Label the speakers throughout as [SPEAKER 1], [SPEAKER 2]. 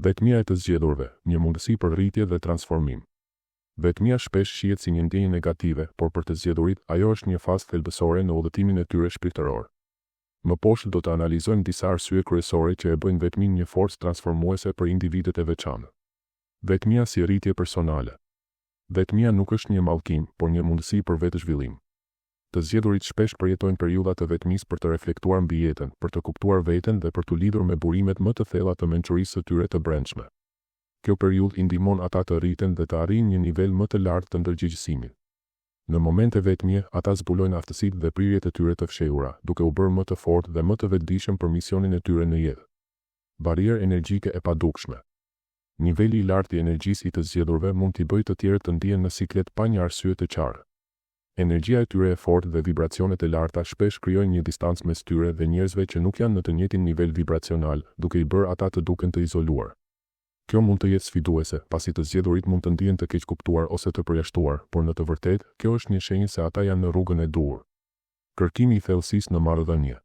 [SPEAKER 1] Vetmia e të zgjedhurve, një mundësi për rritje dhe transformim. Vetmia shpesh shihet si një ndjenjë negative, por për të zgjedhurit, ajo është një fazë thelbësore në udhëtimin e tyre shpirtëror. Më poshtë do të analizojmë disa arsye kryesore që e bëjnë vetmin një forcë transformuese për individet e veçantë. Vetmia si rritje personale. Vetmia nuk është një mallkim, por një mundësi për vetëzhvillim. Të zgjedhurit shpesh përjetojnë periudha të vetmisë për të reflektuar mbi jetën, për të kuptuar veten dhe për të lidhur me burimet më të thella të mençurisë së tyre të brendshme. Kjo periudhë i ndihmon ata të rriten dhe të arrijnë një nivel më të lartë të ndërgjegjësimit. Në momente vetmie, ata zbulojnë aftësitë dhe prirjet e tyre të fshehura, duke u bërë më të fortë dhe më të vetëdijshëm për misionin e tyre në jetë. Barrierë energjike e padukshme. Niveli i lartë i energjisë i të zgjedhurve mund t'i bëjë të tjerët të ndihen në siklet pa një arsye të qartë. Energjia e tyre e fortë dhe vibracionet e larta shpesh krijojnë një distancë mes tyre dhe njerëzve që nuk janë në të njëjtin nivel vibracional, duke i bërë ata të duken të izoluar. Kjo mund të jetë sfiduese, pasi të zgjedhurit mund të ndihen të keqkuptuar ose të përjashtuar, por në të vërtetë, kjo është një shenjë se ata janë në rrugën e duhur. Kërkimi i thellësisë në marrëdhënie.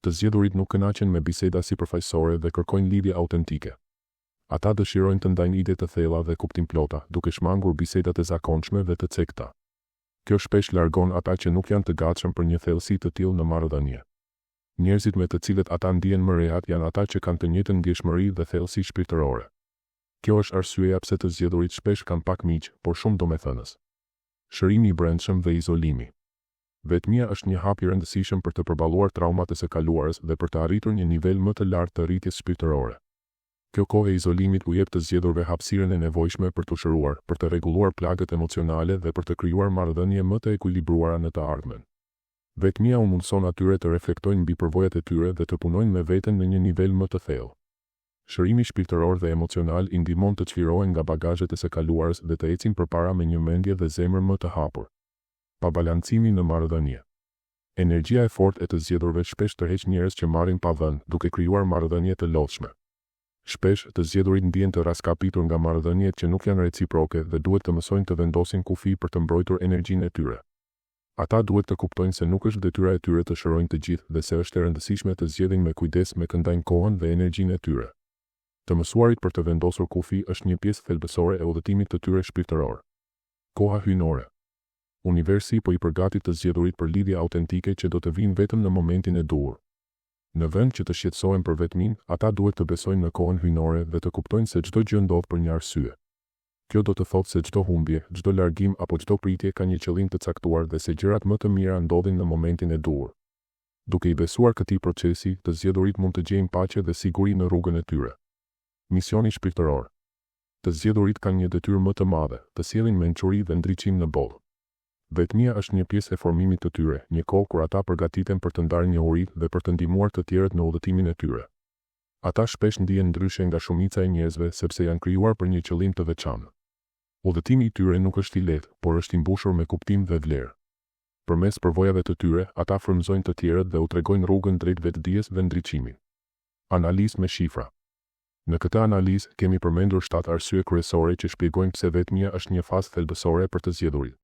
[SPEAKER 1] Të zgjedhurit nuk kënaqen me biseda sipërfaqësore dhe kërkojnë lidhje autentike. Ata dëshirojnë të ndajnë ide të thella dhe kuptimplota, duke shmangur bisedat e zakonshme dhe të cekta. Kjo shpesh largon ata që nuk janë të gatshëm për një thellësi të tillë në marrëdhënie. Njerëzit me të cilët ata ndihen më rehat janë ata që kanë të njëjtën ndjeshmëri dhe thellësi shpirtërore. Kjo është arsyeja pse të zgjedhurit shpesh kanë pak miq, por shumë domethënës. Shërimi i brendshëm dhe izolimi. Vetmia është një hap i rëndësishëm për të përballuar traumat e së kaluarës dhe për të arritur një nivel më të lartë të rritjes shpirtërore. Kjo kohë e izolimit u jep të zgjedhurve hapësirën e nevojshme për të shëruar, për të rregulluar plagët emocionale dhe për të krijuar marrëdhënie më të ekuilibruara në të ardhmen. Vetmia u mundson atyre të reflektojnë mbi përvojat e tyre dhe të punojnë me veten në një nivel më të thellë. Shërimi shpirtëror dhe emocional i ndihmon të çlirohen nga bagazhet e së kaluarës dhe të ecin përpara me një mendje dhe zemër më të hapur. Pabalancimi në marrëdhënie. Energjia e fortë e të zgjedhurve shpesh tërheq njerëz që marrin pa vend, duke krijuar marrëdhënie të lodhshme. Shpesh të zgjedhurit ndihen të raskapitur nga marrëdhëniet që nuk janë reciproke dhe duhet të mësojnë të vendosin kufi për të mbrojtur energjinë e tyre. Ata duhet të kuptojnë se nuk është detyra e tyre të shërojnë të gjithë dhe se është e rëndësishme të zgjedhin me kujdes me këndajnë kohën dhe energjinë e tyre. Të mësuarit për të vendosur kufi është një pjesë thelbësore e udhëtimit të tyre shpirtëror. Koha hyjnore. Universi po i përgatit të zgjedhurit për lidhje autentike që do të vinë vetëm në momentin e duhur. Në vend që të shqetësohen për vetmin, ata duhet të besojnë në kohën hyjnore dhe të kuptojnë se çdo gjë ndodh për një arsye. Kjo do të thotë se çdo humbje, çdo largim apo çdo pritje ka një qëllim të caktuar dhe se gjërat më të mira ndodhin në momentin e duhur. Duke i besuar këtij procesi, të zgjedhurit mund të gjejnë paqe dhe siguri në rrugën e tyre. Misioni shpirtëror. Të zgjedhurit kanë një detyrë më të madhe, të sjellin mençuri dhe ndriçim në botë. Vetmia është një pjesë e formimit të tyre, një kohë kur ata përgatiten për të ndarë njohuri dhe për të ndihmuar të tjerët në udhëtimin e tyre. Ata shpesh ndihen ndryshe nga shumica e njerëzve sepse janë krijuar për një qëllim të veçantë. Udhëtimi i tyre nuk është i lehtë, por është i mbushur me kuptim dhe vlerë. Përmes përvojave të tyre, ata frymëzojnë të tjerët dhe u tregojnë rrugën drejt vetëdijes dhe ndriçimit. Analizë me shifra. Në këtë analizë kemi përmendur 7 arsye kryesore që shpjegojnë pse vetmia është një fazë thelbësore për të zgjedhurit.